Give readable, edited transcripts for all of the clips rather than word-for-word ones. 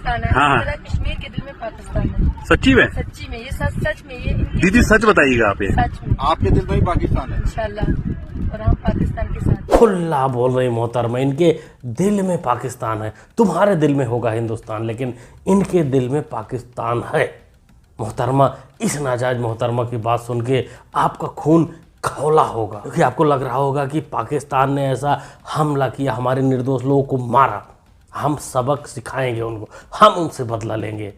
पाकिस्तान है। हाँ। मेरा कश्मीर के दिल में पाकिस्तान है। सच्ची में? सच्ची में, ये सच में, ये दीदी सच बताइएगा आप ये। सच में आपके दिल में ही पाकिस्तान है इंशाल्लाह, और हम पाकिस्तान के साथ। खुल्ला बोल रही मोहतरमा, इनके दिल में पाकिस्तान है। तुम्हारे दिल में होगा हिंदुस्तान, लेकिन इनके दिल में पाकिस्तान है। मोहतरमा, इस नाजायज मोहतरमा की बात सुन के आपका खून खौला होगा, क्योंकि आपको लग रहा होगा कि पाकिस्तान ने ऐसा हमला किया, हमारे निर्दोष लोगों को मारा, हम सबक सिखाएंगे उनको, हम उनसे बदला लेंगे।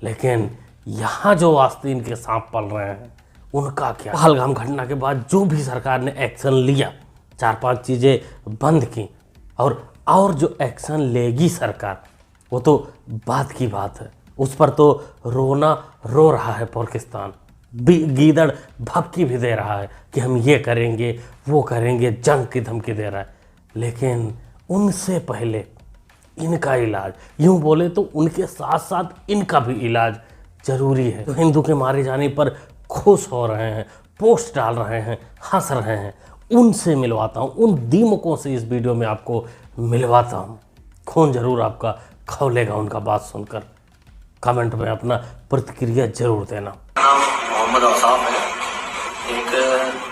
लेकिन यहाँ जो आस्तीन के सांप पल रहे हैं उनका क्या? पहलगाम घटना के बाद जो भी सरकार ने एक्शन लिया, 4-5 चीज़ें बंद की, और जो एक्शन लेगी सरकार, वो तो बात की बात है। उस पर तो रोना रो रहा है पाकिस्तान, गीदड़ भपकी भी दे रहा है कि हम ये करेंगे वो करेंगे, जंग की धमकी दे रहा है। लेकिन उनसे पहले इनका इलाज, यूं बोले तो उनके साथ साथ इनका भी इलाज जरूरी है। तो हिंदू के मारे जाने पर खुश हो रहे हैं, पोस्ट डाल रहे हैं, हंस रहे हैं, उनसे मिलवाता हूं, उन दीमकों से इस वीडियो में आपको मिलवाता हूं। खून जरूर आपका खौलेगा उनका बात सुनकर। कमेंट में अपना प्रतिक्रिया जरूर देना। नाम मोहम्मद आसाफ है। एक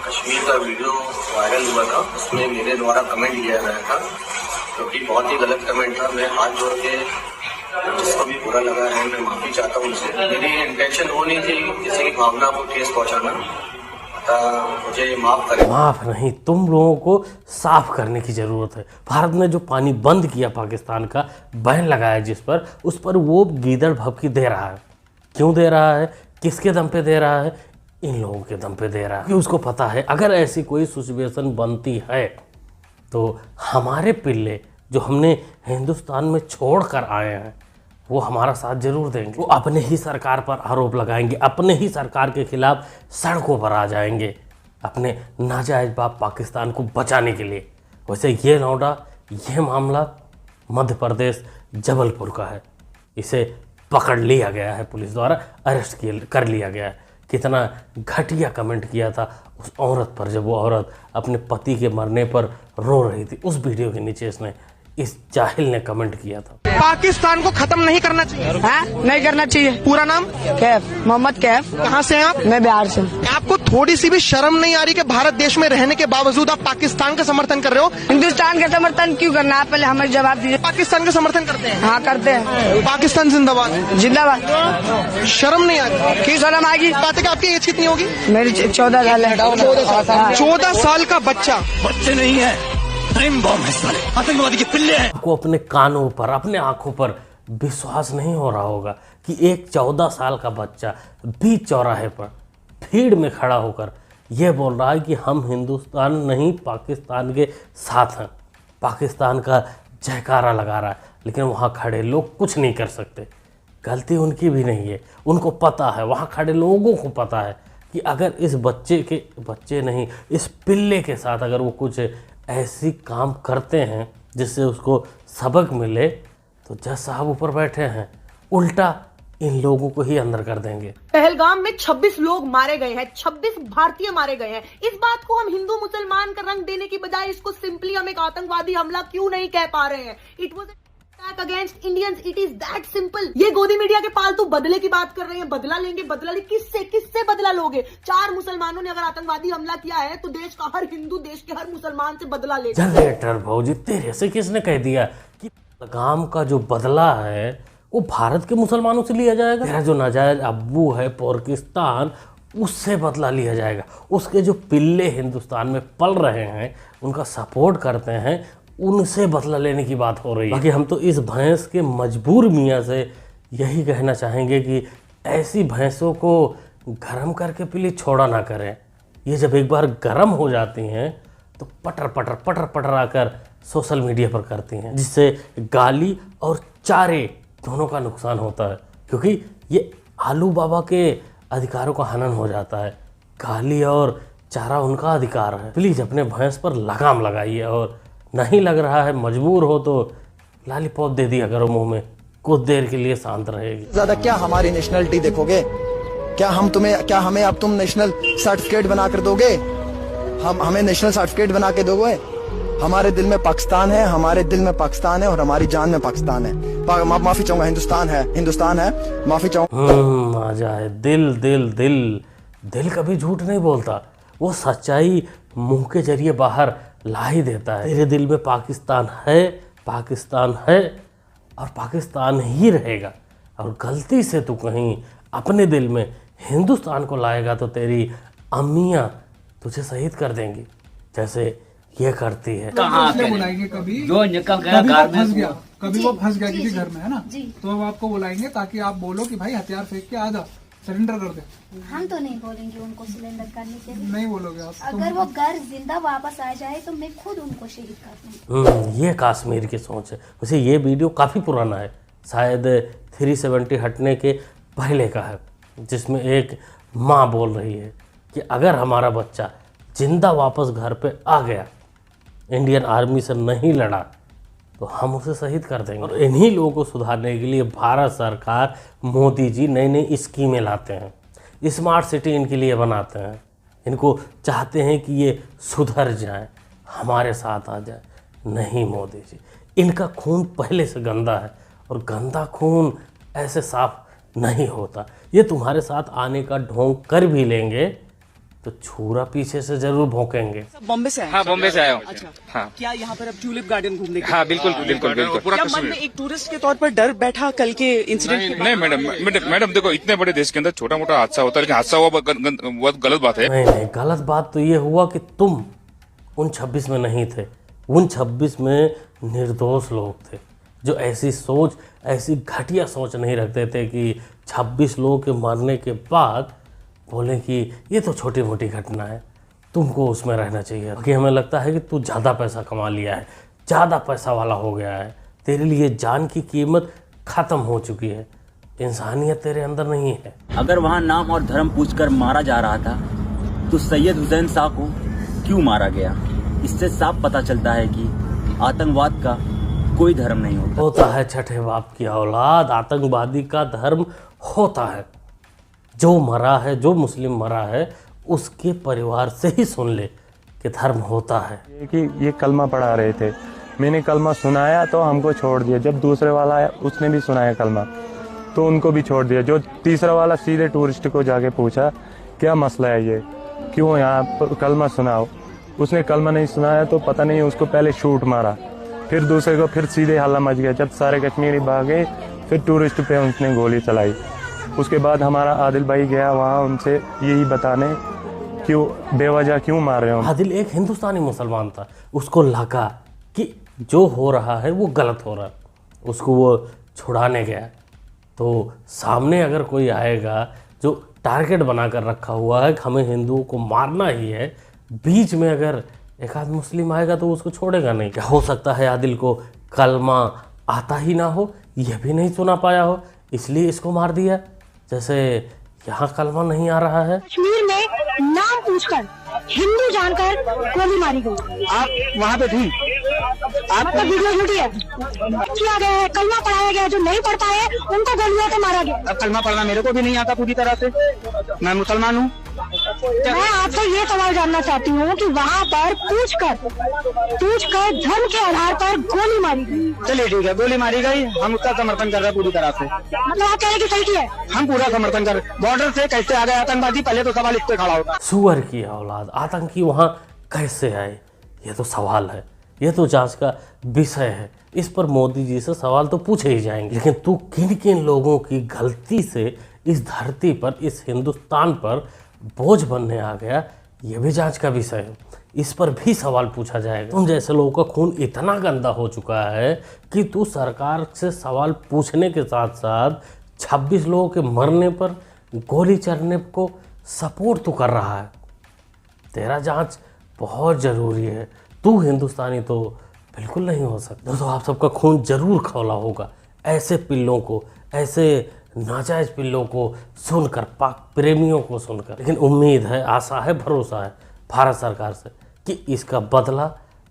कश्मीर का वीडियो वायरल हुआ था, उसमें मेरे द्वारा कमेंट किया गया था, क्योंकि बहुत ही गलत कमेंट था। मैं हाथ जोड़ के जिसको भी बुरा लगा है मैं माफी चाहता हूँ उनसे। मेरी इंटेंशन वो नहीं थी किसी की भावना को ठेस पहुँचाना, मुझे माफ करें। माफ नहीं, तुम लोगों को साफ करने की ज़रूरत है। भारत ने जो पानी बंद किया पाकिस्तान का, बैन लगाया जिस पर, उस पर वो गीदड़ भपकी दे रहा है। क्यों दे रहा है, किसके दम पे दे रहा है? इन लोगों के दम पे दे रहा है, क्योंकि उसको पता है अगर ऐसी कोई सिचुएशन बनती है तो हमारे पिल्ले जो हमने हिंदुस्तान में छोड़ कर आए हैं वो हमारा साथ जरूर देंगे। वो अपने ही सरकार पर आरोप लगाएंगे, अपने ही सरकार के खिलाफ सड़कों पर आ जाएंगे, अपने नाजायज बाप पाकिस्तान को बचाने के लिए। वैसे ये लौंडा, ये मामला मध्य प्रदेश जबलपुर का है। इसे पकड़ लिया गया है, पुलिस द्वारा अरेस्ट कर लिया गया है। कितना घटिया कमेंट किया था उस औरत पर, जब वो औरत अपने पति के मरने पर रो रही थी। उस वीडियो के नीचे इसने, इस जाहिल ने कमेंट किया था, पाकिस्तान को खत्म नहीं करना चाहिए। नहीं करना चाहिए। पूरा नाम? कैफ, मोहम्मद कैफ। कहाँ से हैं आप? मैं बिहार से। आपको थोड़ी सी भी शर्म नहीं आ रही कि भारत देश में रहने के बावजूद आप पाकिस्तान का समर्थन कर रहे हो? हिंदुस्तान का समर्थन क्यों करना? आप पहले हमें जवाब दीजिए। पाकिस्तान का समर्थन करते हैं? हाँ करते हैं। पाकिस्तान जिंदाबाद। जिंदाबाद। शर्म नहीं आ रही? क्यों शर्म आएगी? बात है कि आपकी एज कितनी होगी? मेरी 14 साल है। 14 साल का बच्चा। बच्चे नहीं है, टाइम बॉम्ब है साले, आतंकवादी के पिल्ले हैं। आपको अपने कानों पर, अपने आंखों पर विश्वास नहीं हो रहा होगा कि एक 14 साल का बच्चा बीच चौराहे पर भीड़ में खड़ा होकर यह बोल रहा है कि हम हिंदुस्तान नहीं पाकिस्तान के साथ हैं, पाकिस्तान का जयकारा लगा रहा है। लेकिन वहाँ खड़े लोग कुछ नहीं कर सकते। गलती उनकी भी नहीं है, उनको पता है, वहाँ खड़े लोगों को पता है कि अगर इस बच्चे नहीं, इस पिल्ले के साथ अगर वो कुछ ऐसी काम करते हैं जिससे उसको सबक मिले, तो जज साहब ऊपर बैठे हैं, उल्टा इन लोगों को ही अंदर कर देंगे। पहलगाम में 26 लोग मारे गए हैं, 26 भारतीय मारे गए हैं। इस बात को हम हिंदू मुसलमान का रंग देने की बजाय इसको सिंपली हम एक आतंकवादी हमला क्यों नहीं कह पा रहे हैं? It was attack against Indians, it is that simple. ये गोदी मीडिया के पालतू बदले की बात कर रहे हैं, बदला लेंगे, बदला लेंगे। किससे बदला लोगे? 4 मुसलमानों ने अगर आतंकवादी हमला किया है तो देश का हर हिंदू, देश के हर मुसलमान से बदला ले। जनरेटर भौजी, तेरे से किसने कह दिया कि पहलगाम का जो बदला है वो भारत के मुसलमानों से लिया जाएगा? तेरा जो नाजायज अब्बू है पाकिस्तान, उससे बदला लिया जाएगा। उसके जो पिल्ले हिंदुस्तान में पल रहे हैं, उनका सपोर्ट करते हैं, उनसे बदला लेने की बात हो रही है। बाकी हम तो इस भैंस के मजबूर मियाँ से यही कहना चाहेंगे कि ऐसी भैंसों को गर्म करके पीली छोड़ा ना करें। ये जब एक बार गर्म हो जाती हैं तो पटर पटर आकर सोशल मीडिया पर करती हैं, जिससे गाली और चारे दोनों का नुकसान होता है, क्योंकि ये आलू बाबा के अधिकारों का हनन हो जाता है। गाली और चारा उनका अधिकार है। प्लीज़ अपने भैंस पर लगाम लगाइए, और नहीं लग रहा है, मजबूर हो तो लॉलीपॉप दे दिया करो मुंह में, कुछ देर के लिए शांत रहेगी। ज्यादा क्या हमारी नेशनलिटी देखोगे? क्या हमें अब तुम नेशनल सर्टिफिकेट बना कर दोगे? हमें नेशनल सर्टिफिकेट बना के दोगे? हमारे दिल में पाकिस्तान है, हमारे दिल में पाकिस्तान है और हमारी जान में पाकिस्तान है। माफी चाहूंगा, हिंदुस्तान है, हिंदुस्तान है, माफी चाहूंगा। आ जाए दिल दिल दिल। दिल कभी झूठ नहीं बोलता, वो सच्चाई मुंह के जरिए बाहर ला ही देता है। तेरे दिल में पाकिस्तान है, पाकिस्तान है और पाकिस्तान ही रहेगा। और गलती से तू कहीं अपने दिल में हिंदुस्तान को लाएगा तो तेरी अम्मियाँ तुझे शहीद कर देंगी, जैसे ये करती है। बुलाएंगे कभी जो निकल गया घर में, कभी वो फंस गया किसी घर में, है ना, तो अब आपको बुलाएंगे ताकि आप बोलो कि भाई हथियार फेंक के आ जा, सरेंडर कर दे। हम तो नहीं बोलेंगे उनको सिलेंडर करने के लिए। नहीं बोलोगे आप? अगर वो घर जिंदा वापस आ जाए तो मैं खुद उनको शहीद कर दूंगी। ये कश्मीर की सोच है। वैसे ये वीडियो काफ़ी पुराना है, शायद 370 हटने के पहले का है, जिसमें एक माँ बोल रही है कि अगर हमारा बच्चा जिंदा वापस घर पे आ गया, इंडियन आर्मी से नहीं लड़ा, तो हम उसे शहीद कर देंगे। और इन्हीं लोगों को सुधारने के लिए भारत सरकार, मोदी जी नई नई स्कीमें लाते हैं, स्मार्ट सिटी इनके लिए बनाते हैं। इनको चाहते हैं कि ये सुधर जाएं, हमारे साथ आ जाए। नहीं मोदी जी, इनका खून पहले से गंदा है और गंदा खून ऐसे साफ नहीं होता। ये तुम्हारे साथ आने का ढोंग कर भी लेंगे तो छुरा पीछे से जरूर भौंकेंगे। बॉम्बे से आए? हाँ, बॉम्बे से आया हूँ। अच्छा, हाँ। क्या यहाँ पर अब ट्यूलिप गार्डन घूमने के? हाँ, बिल्कुल बिल्कुल बिल्कुल। क्या मन में एक टूरिस्ट के तौर पर डर बैठा कल के इंसिडेंट? नहीं मैडम देखो, इतने बड़े देश के अंदर छोटा मोटा हादसा होता है, लेकिन हादसा हुआ बहुत गलत बात है। नहीं, गलत बात तो ये हुआ कि तुम उन 26 में नहीं थे। उन 26 में निर्दोष लोग थे जो ऐसी सोच, ऐसी घटिया सोच नहीं रखते थे कि 26 लोगों के मरने के बाद बोलें कि ये तो छोटी मोटी घटना है, तुमको उसमें रहना चाहिए। कि हमें लगता है कि तू ज़्यादा पैसा कमा लिया है, ज़्यादा पैसा वाला हो गया है, तेरे लिए जान की कीमत ख़त्म हो चुकी है, इंसानियत तेरे अंदर नहीं है। अगर वहाँ नाम और धर्म पूछकर मारा जा रहा था तो सैयद हुसैन शाह को क्यों मारा गया? इससे साफ पता चलता है कि आतंकवाद का कोई धर्म नहीं होता है छठे बाप की औलाद, आतंकवादी का धर्म होता है। जो मरा है, जो मुस्लिम मरा है, उसके परिवार से ही सुन ले कि धर्म होता है। कि ये कलमा पढ़ा रहे थे, मैंने कलमा सुनाया तो हमको छोड़ दिया। जब दूसरे वाला आया उसने भी सुनाया कलमा तो उनको भी छोड़ दिया। जो तीसरा वाला सीधे टूरिस्ट को जाके पूछा क्या मसला है, ये क्यों यहाँ कलमा सुनाओ? उसने कलमा नहीं सुनाया तो पता नहीं उसको पहले शूट मारा, फिर दूसरे को फिर सीधे हल्ला मच गया। जब सारे कश्मीरी भागे फिर टूरिस्ट पे उसने गोली चलाई। उसके बाद हमारा आदिल भाई गया वहाँ उनसे यही बताने क्यों बेवजह क्यों मार रहे हो। आदिल एक हिंदुस्तानी मुसलमान था, उसको लगा कि जो हो रहा है वो गलत हो रहा है, उसको वो छुड़ाने गया। तो सामने अगर कोई आएगा जो टारगेट बनाकर रखा हुआ है कि हमें हिंदुओं को मारना ही है, बीच में अगर एक आध मुस्लिम आएगा तो उसको छोड़ेगा नहीं। क्या हो सकता है आदिल को कलमा आता ही ना हो, यह भी नहीं सुना पाया हो, इसलिए इसको मार दिया। जैसे यहाँ कलमा नहीं आ रहा है। कश्मीर में नाम पूछकर हिंदू जानकर गोली मारी गई। आप वहाँ पे थी? आपका वीडियो झूठी है, किया गया है, कलमा पढ़ाया गया। जो नहीं पढ़ पाए उनको गोलियों से मारा गया। अब कलमा पढ़ना मेरे को भी नहीं आता पूरी तरह से, मैं मुसलमान हूँ। मैं आपसे ये सवाल जानना चाहती हूँ कि वहाँ पर पूछकर धर्म के आधार पर गोली मारी गई। चलिए ठीक है, गोली मारी गई, हम उसका समर्थन कर रहे हैं पूरी तरह से। मतलब आप कह रहे हैं कि सही है? हम पूरा समर्थन कर। बॉर्डर से कैसे आ गए आतंकवादी, पहले तो सवाल इस पे खड़ा होगा। सुअर की औलाद आतंकी वहाँ कैसे आए, ये तो सवाल है, ये तो जांच का विषय है। इस पर मोदी जी से सवाल तो पूछे ही जाएंगे। लेकिन तू किन किन लोगों की गलती से इस धरती पर, इस हिंदुस्तान पर बोझ बनने आ गया, ये भी जांच का विषय है। इस पर भी सवाल पूछा जाएगा। तुम जैसे लोगों का खून इतना गंदा हो चुका है कि तू सरकार से सवाल पूछने के साथ साथ 26 लोगों के मरने पर, गोली चलने को सपोर्ट तू कर रहा है। तेरा जांच बहुत ज़रूरी है। तू हिंदुस्तानी तो बिल्कुल नहीं हो सकता। दोस्तों, आप सबका खून जरूर खौला होगा ऐसे पिल्लों को, ऐसे नाजायज़ पिल्लों को सुनकर, पाक प्रेमियों को सुनकर। लेकिन उम्मीद है, आशा है, भरोसा है भारत सरकार से कि इसका बदला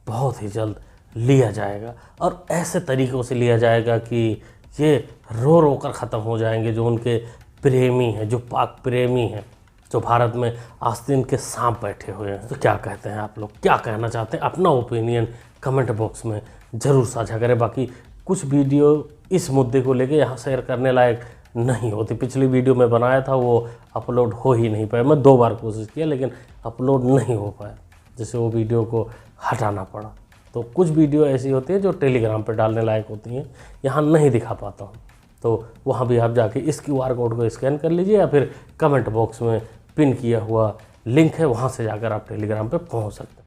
बहुत ही जल्द लिया जाएगा और ऐसे तरीक़ों से लिया जाएगा कि ये रो रो कर ख़त्म हो जाएंगे जो उनके प्रेमी हैं, जो पाक प्रेमी हैं, जो भारत में आस्तीन के सांप बैठे हुए हैं। तो क्या कहते हैं आप लोग, क्या कहना चाहते हैं? अपना ओपिनियन कमेंट बॉक्स में ज़रूर साझा करें। बाकी कुछ वीडियो इस मुद्दे को लेके यहाँ शेयर करने लायक नहीं होती। पिछली वीडियो में बनाया था वो अपलोड हो ही नहीं पाया। मैं 2 बार कोशिश किया लेकिन अपलोड नहीं हो पाया, जिससे वो वीडियो को हटाना पड़ा। तो कुछ वीडियो ऐसी होती है जो टेलीग्राम पे डालने लायक होती हैं, यहाँ नहीं दिखा पाता हूँ। तो वहाँ भी आप जाके इस QR कोड को स्कैन कर लीजिए या फिर कमेंट बॉक्स में पिन किया हुआ लिंक है, वहाँ से जाकर आप टेलीग्राम पे पहुँच सकते हैं।